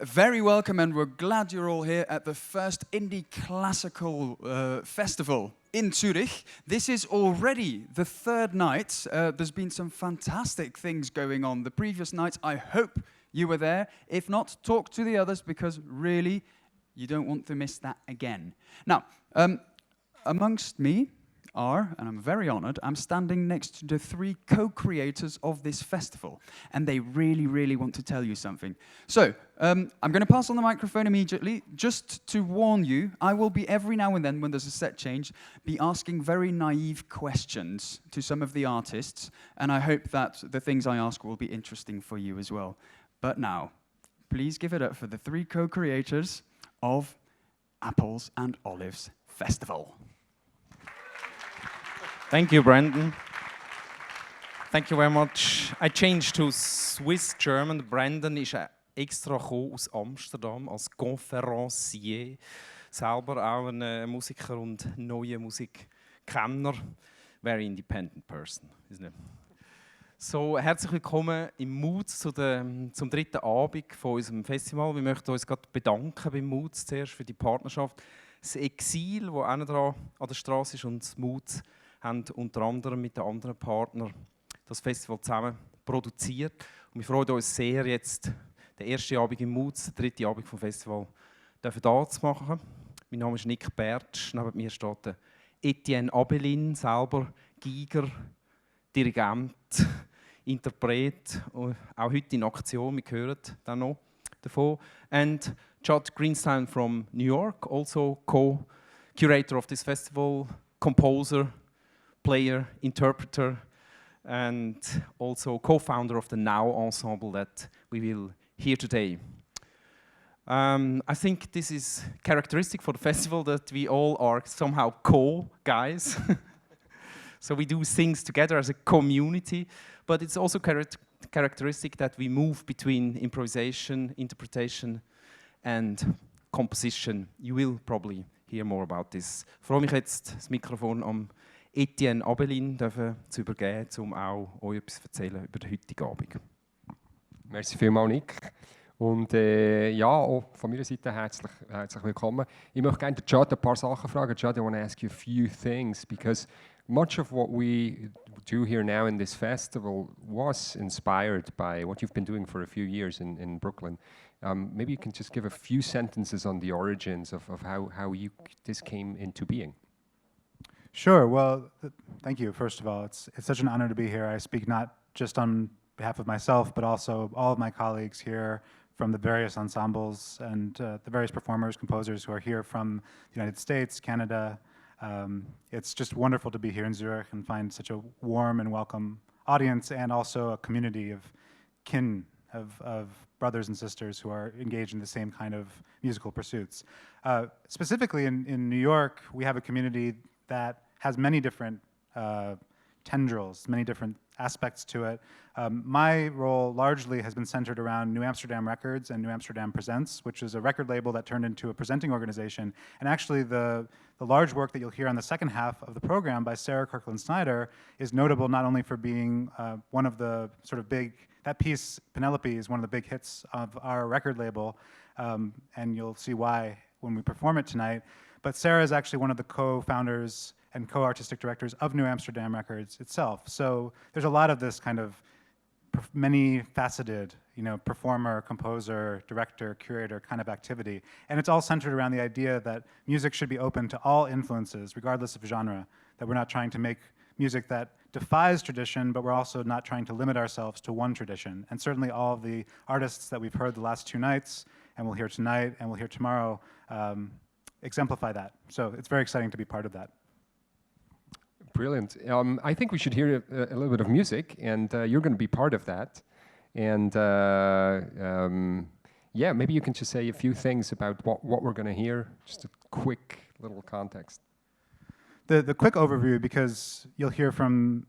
Very welcome, and we're glad you're all here at the first Indie Classical Festival in Zurich. This is already the third night. There's been some fantastic things going on the previous nights. I hope you were there. If not, talk to the others, because really, you don't want to miss that again. Now, amongst me are, and I'm very honored, I'm standing next to the three co-creators of this festival, and they really want to tell you something. So, I'm going to pass on the microphone immediately. Just to warn you, I will be every now and then, when there's a set change, be asking very naive questions to some of the artists, and I hope that the things I ask will be interesting for you as well. But now, please give it up for the three co-creators of Apples and Olives Festival. Thank you, Brandon. Thank you very much. I changed to Swiss German. Brandon ist extra aus Amsterdam als Conférencier. Selber auch ein Musiker und neuer Musikkenner. Very independent person, isn't it? So, herzlich willkommen im Moods zum dritten Abend von unserem Festival. Wir möchten uns gerade bedanken beim Moods zuerst für die Partnerschaft. Das Exil, das auch dran an der Straße ist, und das Moods haben unter anderem mit den anderen Partnern das Festival zusammen produziert. Und wir freuen uns sehr, jetzt den ersten Abend im Moods, den dritten Abend vom Festival, da zu machen. Mein Name ist Bärtsch, neben mir steht der Etienne Abelin, selber Geiger, Dirigent, Interpret, auch heute in Aktion, wir hören dann noch davon. And Judd Greenstein from New York, also co-curator of this festival, composer, player, interpreter, and also co-founder of the Now ensemble that we will hear today. I think this is characteristic for the festival, that we all are somehow co-guys. So we do things together as a community, but it's also characteristic that we move between improvisation, interpretation and composition. You will probably hear more about this. Ich freue mich jetzt, das Mikrofon am Etienne Abelin zu übergeben, um auch euch etwas zu erzählen über den heutigen Abend. Merci vielmals, Nick. Und ja, auch von meiner Seite herzlich willkommen. Ich möchte gerne Judd ein paar Sachen fragen. Judd, I want to ask you a few things, because much of what we do here now in this festival was inspired by what you've been doing for a few years in Brooklyn. Maybe you can just give a few sentences on the origins of how this came into being. Sure. Well, thank you. First of all, it's such an honor to be here. I speak not just on behalf of myself, but also all of my colleagues here from the various ensembles and the various performers, composers who are here from the United States, Canada. It's just wonderful to be here in Zurich and find such a warm and welcome audience, and also a community of kin, of brothers and sisters who are engaged in the same kind of musical pursuits. Specifically in New York, we have a community that has many different tendrils, many different aspects to it. My role largely has been centered around New Amsterdam Records and New Amsterdam Presents, which is a record label that turned into a presenting organization. And actually the large work that you'll hear on the second half of the program by Sarah Kirkland-Snyder is notable not only for being one of the sort of big, that piece, Penelope, is one of the big hits of our record label, and you'll see why when we perform it tonight. But Sarah is actually one of the co-founders and co-artistic directors of New Amsterdam Records itself. So there's a lot of this kind of many-faceted, performer, composer, director, curator kind of activity. And it's all centered around the idea that music should be open to all influences, regardless of genre, that we're not trying to make music that defies tradition, but we're also not trying to limit ourselves to one tradition. And certainly all of the artists that we've heard the last two nights, and we'll hear tonight, and we'll hear tomorrow, exemplify that. So it's very exciting to be part of that. Brilliant. I think we should hear a little bit of music, and you're going to be part of that. And yeah, maybe you can just say a few things about what we're going to hear, just a quick little context. The quick overview, because you'll hear from,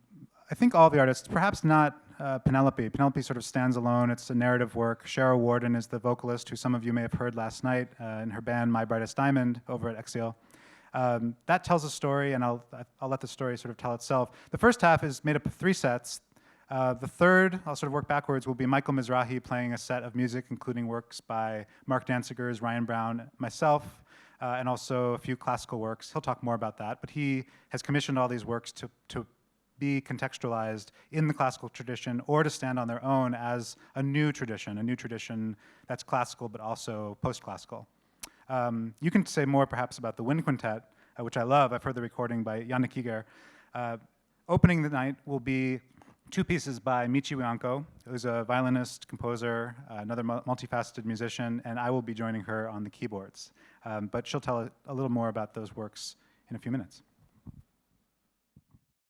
I think, all the artists, perhaps not Penelope. Penelope sort of stands alone. It's a narrative work. Cheryl Warden is the vocalist, who some of you may have heard last night in her band My Brightest Diamond over at Exil. That tells a story, and I'll let the story sort of tell itself. The first half is made up of three sets. The third, I'll sort of work backwards, will be Michael Mizrahi playing a set of music, including works by Mark Danzigers, Ryan Brown, myself, and also a few classical works. He'll talk more about that, but he has commissioned all these works to be contextualized in the classical tradition or to stand on their own as a new tradition that's classical but also post-classical. You can say more perhaps about the Wind Quintet, which I love. I've heard the recording by Yannick Kiger. Opening the night will be two pieces by Michi Wianko, who's a violinist, composer, another multifaceted musician, and I will be joining her on the keyboards. But she'll tell a little more about those works in a few minutes.